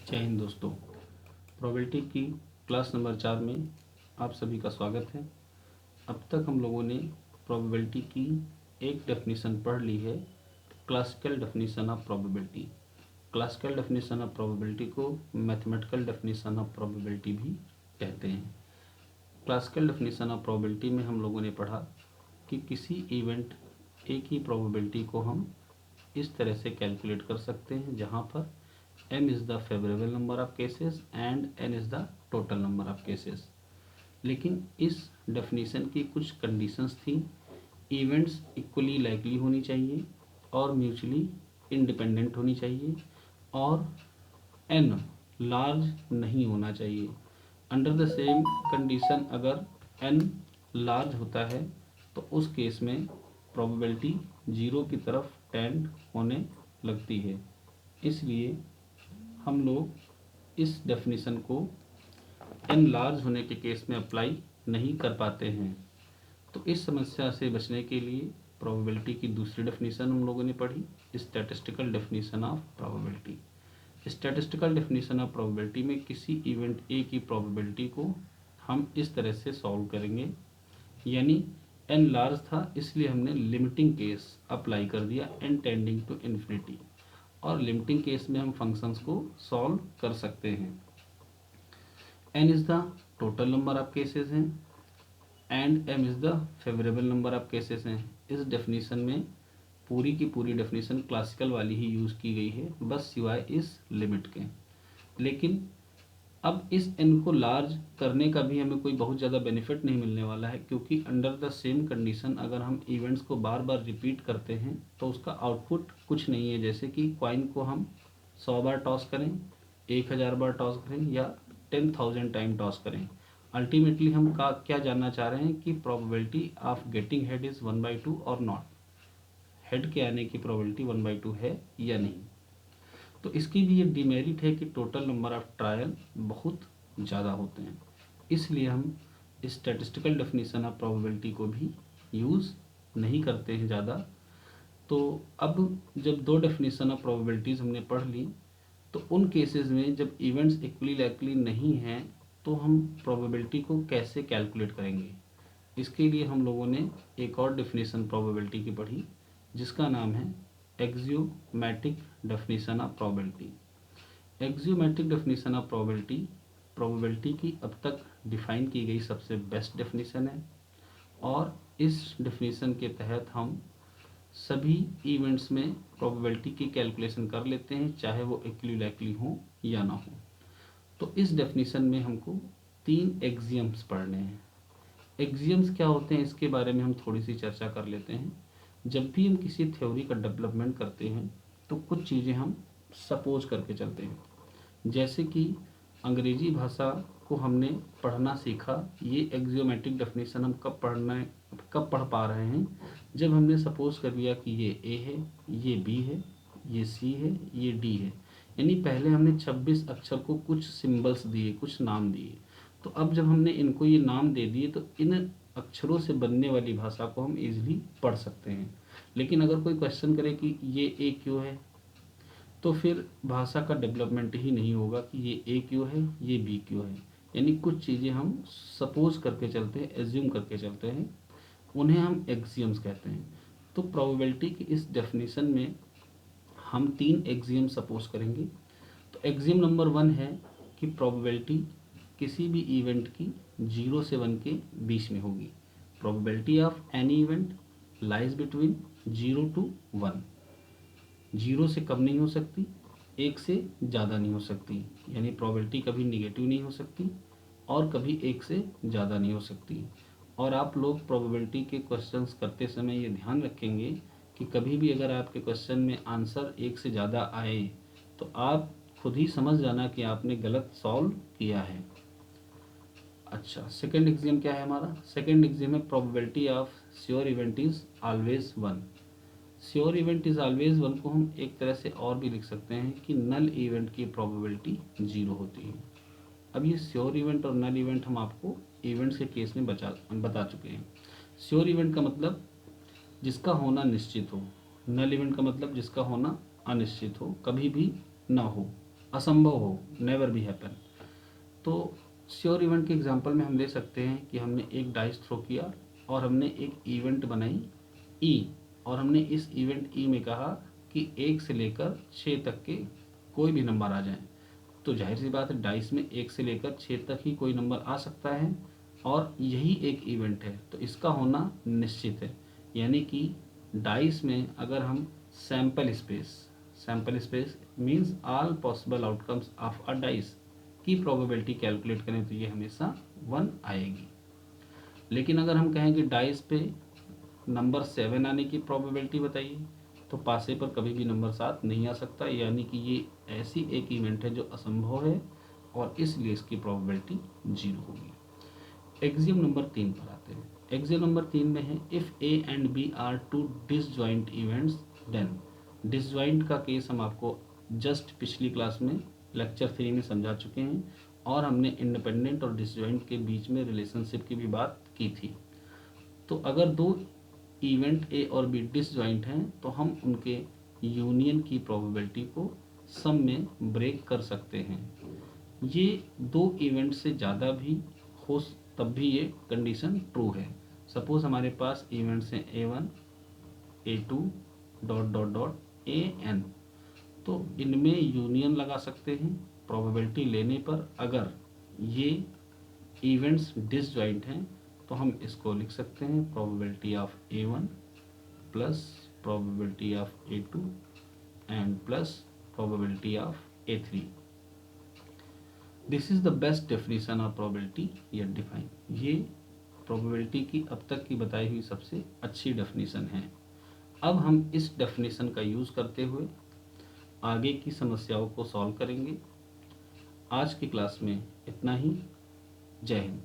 जय हिंद दोस्तों। प्रोबेबिलिटी की क्लास नंबर 4 में आप सभी का स्वागत है। अब तक हम लोगों ने प्रोबेबिलिटी की एक डेफिनेशन पढ़ ली है, classical definition of probability. Classical definition of probability को मैथमेटिकल डेफिनेशन ऑफ प्रोबेबिलिटी भी कहते हैं। क्लासिकल डेफिनेशन ऑफ प्रोबेबिलिटी में हम लोगों ने पढ़ा कि किसी इवेंट ए की प्रोबेबिलिटी को हम इस तरह से कैलकुलेट कर सकते हैं जहाँ पर m is the favorable number of cases and n is the total number of cases। लेकिन इस डेफिनेशन की कुछ कंडीशंस थी। इवेंट्स इक्वली लाइकली होनी चाहिए और म्यूचुअली इंडिपेंडेंट होनी चाहिए और n लार्ज नहीं होना चाहिए। अंडर द सेम कंडीशन अगर n लार्ज होता है तो उस केस में प्रोबेबिलिटी 0 की तरफ टेंड होने लगती है। इसलिए हम लोग इस डेफिनेशन को n लार्ज होने के केस में अप्लाई नहीं कर पाते हैं। तो इस समस्या से बचने के लिए प्रोबेबिलिटी की दूसरी डेफिनेशन हम लोगों ने पढ़ी, statistical definition of probability. Statistical definition of probability में किसी इवेंट ए की प्रोबेबिलिटी को हम इस तरह से सॉल्व करेंगे, यानी n लार्ज था इसलिए हमने लिमिटिंग केस अप्लाई कर दिया n टेंडिंग टू इन्फिनिटी, और लिमिटिंग केस में हम फंक्शंस को सॉल्व कर सकते हैं। n is the total number of cases हैं and m is the favourable number of cases हैं। इस डेफिनेशन में पूरी की पूरी डेफिनेशन क्लासिकल वाली ही यूज़ की गई है, बस सिवाय इस लिमिट के। लेकिन अब इस n को लार्ज करने का भी हमें कोई बहुत ज़्यादा बेनिफिट नहीं मिलने वाला है, क्योंकि अंडर द सेम कंडीशन अगर हम इवेंट्स को बार बार रिपीट करते हैं तो उसका आउटपुट कुछ नहीं है। जैसे कि कॉइन को हम 100 बार टॉस करें, 1000 बार टॉस करें या 10,000 टाइम टॉस करें, अल्टीमेटली हम क्या जानना चाह रहे हैं कि probability of getting head is 1/2 और नॉट। हेड के आने की प्रोबेबिलिटी 1/2 है या नहीं। तो इसकी भी ये डिमेरिट है कि टोटल नंबर ऑफ ट्रायल बहुत ज़्यादा होते हैं, इसलिए हम स्टैटिस्टिकल डेफिनेशन ऑफ प्रोबेबिलिटी को भी यूज़ नहीं करते हैं ज़्यादा। तो अब जब दो डेफिनेशन ऑफ प्रोबेबिलिटीज़ हमने पढ़ ली, तो उन केसेस में जब इवेंट्स इक्वली लाइकली नहीं हैं तो हम प्रोबेबिलिटी को कैसे कैलकुलेट करेंगे। इसके लिए हम लोगों ने एक और डेफिनेशन प्रोबेबिलिटी की पढ़ी जिसका नाम है axiomatic definition of probability. Axiomatic definition of probability की अब तक डिफाइन की गई सबसे बेस्ट डेफिनेशन है, और इस डेफिनेशन के तहत हम सभी इवेंट्स में प्रोबेबिलिटी की कैलकुलेशन कर लेते हैं, चाहे वो इक्वली लाइकली हो या ना हो। तो इस डेफिनेशन में हमको 3 एक्सियम्स पढ़ने हैं। एक्सियम्स क्या होते हैं इसके बारे में हम थोड़ी सी चर्चा कर लेते हैं। जब भी हम किसी थ्योरी का डेवलपमेंट करते हैं तो कुछ चीज़ें हम सपोज करके चलते हैं। जैसे कि अंग्रेजी भाषा को हमने पढ़ना सीखा, ये एक्सियोमेटिक डेफिनेशन हम कब पढ़ पा रहे हैं, जब हमने सपोज कर लिया कि ये ए है, ये बी है, ये सी है, ये डी है। यानी पहले हमने 26 अक्षर को कुछ सिंबल्स दिए, कुछ नाम दिए। तो अब जब हमने इनको ये नाम दे दिए तो इन अक्षरों से बनने वाली भाषा को हम इजीली पढ़ सकते हैं। लेकिन अगर कोई क्वेश्चन करे कि ये ए क्यों है, तो फिर भाषा का डेवलपमेंट ही नहीं होगा कि ये ए क्यों है, ये बी क्यों है। यानी कुछ चीज़ें हम सपोज करके चलते हैं, एज्यूम करके चलते हैं, उन्हें हम एक्सियम्स कहते हैं। तो प्रोबेबिलिटी की इस डेफिनेशन में हम 3 एक्सियम सपोज करेंगे। तो एक्सियम नंबर 1 है कि प्रोबेबिलिटी किसी भी इवेंट की 0 से 1 के बीच में होगी। Probability of any event lies between 0 to 1। 0 से कम नहीं हो सकती, 1 से ज़्यादा नहीं हो सकती। यानी प्रोबेबिलिटी कभी निगेटिव नहीं हो सकती और कभी 1 से ज़्यादा नहीं हो सकती। और आप लोग प्रोबेबिलिटी के क्वेश्चंस करते समय ये ध्यान रखेंगे कि कभी भी अगर आपके क्वेश्चन में आंसर 1 से ज़्यादा आए तो आप खुद ही समझ जाना कि आपने गलत सॉल्व किया है। अच्छा, सेकेंड एग्जाम क्या है हमारा? सेकेंड एग्जाम है probability of sure event is always 1। Sure event is always 1 को हम एक तरह से और भी लिख सकते हैं कि नल इवेंट की प्रोबेबिलिटी 0 होती है। अब ये श्योर इवेंट और नल इवेंट हम आपको इवेंट्स के केस में बता चुके हैं। श्योर इवेंट का मतलब जिसका होना निश्चित हो, नल इवेंट का मतलब जिसका होना अनिश्चित हो, कभी भी ना हो। असंभव हो, नेवर बी हैपन। तो श्योर इवेंट के एग्जांपल में हम ले सकते हैं कि हमने एक डाइस थ्रो किया और हमने एक इवेंट बनाई ई, और हमने इस इवेंट ई में कहा कि 1 से लेकर 6 तक के कोई भी नंबर आ जाएं। तो जाहिर सी बात है, डाइस में 1 से लेकर 6 तक ही कोई नंबर आ सकता है और यही एक इवेंट है, तो इसका होना निश्चित है। यानी कि डाइस में अगर हम sample space means all possible outcomes of a dice की प्रोबेबिलिटी कैलकुलेट करें तो ये हमेशा 1 आएगी। लेकिन अगर हम कहें कि डाइस पे नंबर 7 आने की प्रोबेबिलिटी बताइए, तो पासे पर कभी भी नंबर 7 नहीं आ सकता, यानी कि ये ऐसी एक इवेंट है जो असंभव है और इसलिए इसकी प्रोबेबिलिटी 0 होगी। एक्सियम नंबर 3 पर आते हैं। एक्सियम नंबर 3 में है if A and B are two disjoint events then. Disjoint का केस हम आपको जस्ट पिछली क्लास में लेक्चर 3 में समझा चुके हैं और हमने इंडिपेंडेंट और डिसजॉइंट के बीच में रिलेशनशिप की भी बात की थी। तो अगर दो इवेंट ए और बी डिसजॉइंट हैं तो हम उनके यूनियन की प्रोबेबिलिटी को सम में ब्रेक कर सकते हैं। ये दो इवेंट से ज़्यादा भी हो तब भी ये कंडीशन ट्रू है। सपोज हमारे पास इवेंट्स हैं A1 A2 dot dot dot AN, तो इनमें यूनियन लगा सकते हैं प्रोबेबिलिटी लेने पर। अगर ये इवेंट्स डिसजॉइंट हैं तो हम इसको लिख सकते हैं probability of A1 plus probability of A2 and plus probability of A3। This is the best definition of probability yet define. ये प्रोबेबिलिटी की अब तक की बताई हुई सबसे अच्छी डेफिनेशन है। अब हम इस डेफिनेशन का यूज़ करते हुए आगे की समस्याओं को सॉल्व करेंगे। आज की क्लास में इतना ही। जय हिंद।